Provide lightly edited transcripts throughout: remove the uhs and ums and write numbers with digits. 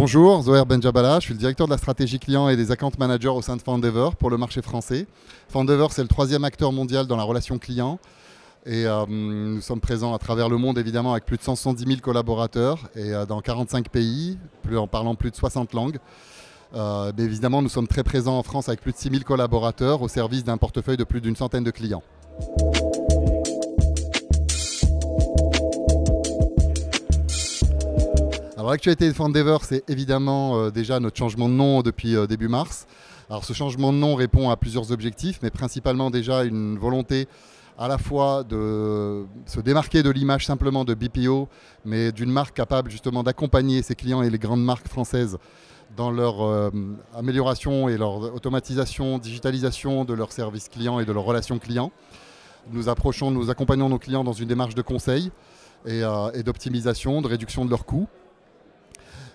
Bonjour, Zoher Benjabala, je suis le directeur de la stratégie client et des account managers au sein de Foundever pour le marché français. Foundever, c'est le troisième acteur mondial dans la relation client et nous sommes présents à travers le monde évidemment avec plus de 170 000 collaborateurs et dans 45 pays, en parlant plus de 60 langues. Mais évidemment, nous sommes très présents en France avec plus de 6 000 collaborateurs au service d'un portefeuille de plus d'une centaine de clients. Alors l'actualité de Foundever, c'est évidemment déjà notre changement de nom depuis début mars. Alors ce changement de nom répond à plusieurs objectifs, mais principalement déjà une volonté à la fois de se démarquer de l'image simplement de BPO, mais d'une marque capable justement d'accompagner ses clients et les grandes marques françaises dans leur amélioration et leur automatisation, digitalisation de leurs services clients et de leurs relations clients. Nous accompagnons nos clients dans une démarche de conseil et d'optimisation, de réduction de leurs coûts.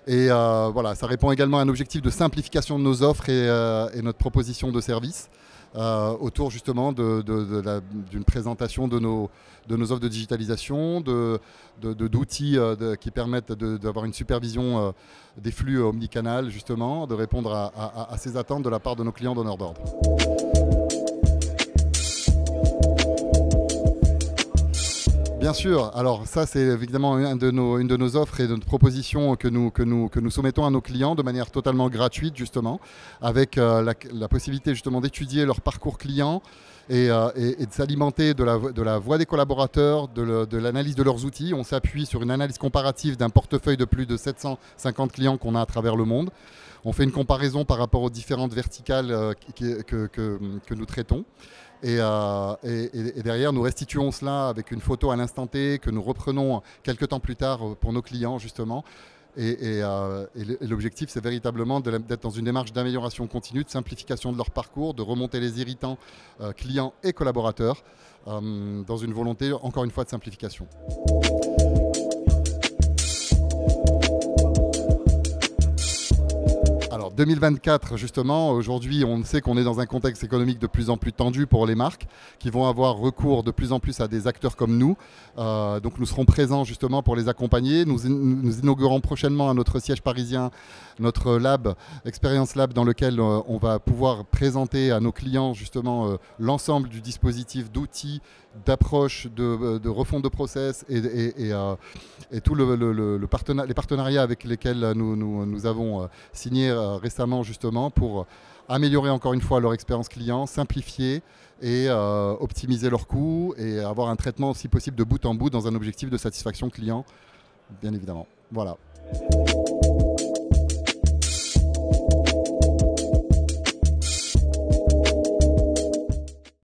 Et voilà, ça répond également à un objectif de simplification de nos offres et notre proposition de services autour justement d'une présentation de nos offres de digitalisation, d'outils qui permettent d'avoir une supervision des flux omnicanal justement, de répondre à ces attentes de la part de nos clients donneurs d'ordre. Bien sûr, alors ça c'est évidemment une de nos offres et de notre proposition que nous soumettons à nos clients de manière totalement gratuite justement, avec la possibilité justement d'étudier leur parcours client et de s'alimenter de la voix des collaborateurs, de l'analyse de leurs outils. On s'appuie sur une analyse comparative d'un portefeuille de plus de 750 clients qu'on a à travers le monde. On fait une comparaison par rapport aux différentes verticales que nous traitons. Et derrière, nous restituons cela avec une photo à l'instant T que nous reprenons quelques temps plus tard pour nos clients, justement. Et l'objectif, c'est véritablement d'être dans une démarche d'amélioration continue, de simplification de leur parcours, de remonter les irritants clients et collaborateurs dans une volonté, encore une fois, de simplification. Alors 2024, justement, aujourd'hui, on sait qu'on est dans un contexte économique de plus en plus tendu pour les marques qui vont avoir recours de plus en plus à des acteurs comme nous. Donc nous serons présents justement pour les accompagner. Nous inaugurons prochainement à notre siège parisien notre lab, Experience Lab, dans lequel on va pouvoir présenter à nos clients justement l'ensemble du dispositif d'outils, d'approches, de refonte de process et tous les partenariats avec lesquels nous avons signé récemment justement pour améliorer encore une fois leur expérience client, simplifier et optimiser leurs coûts et avoir un traitement si possible de bout en bout dans un objectif de satisfaction client, bien évidemment. Voilà.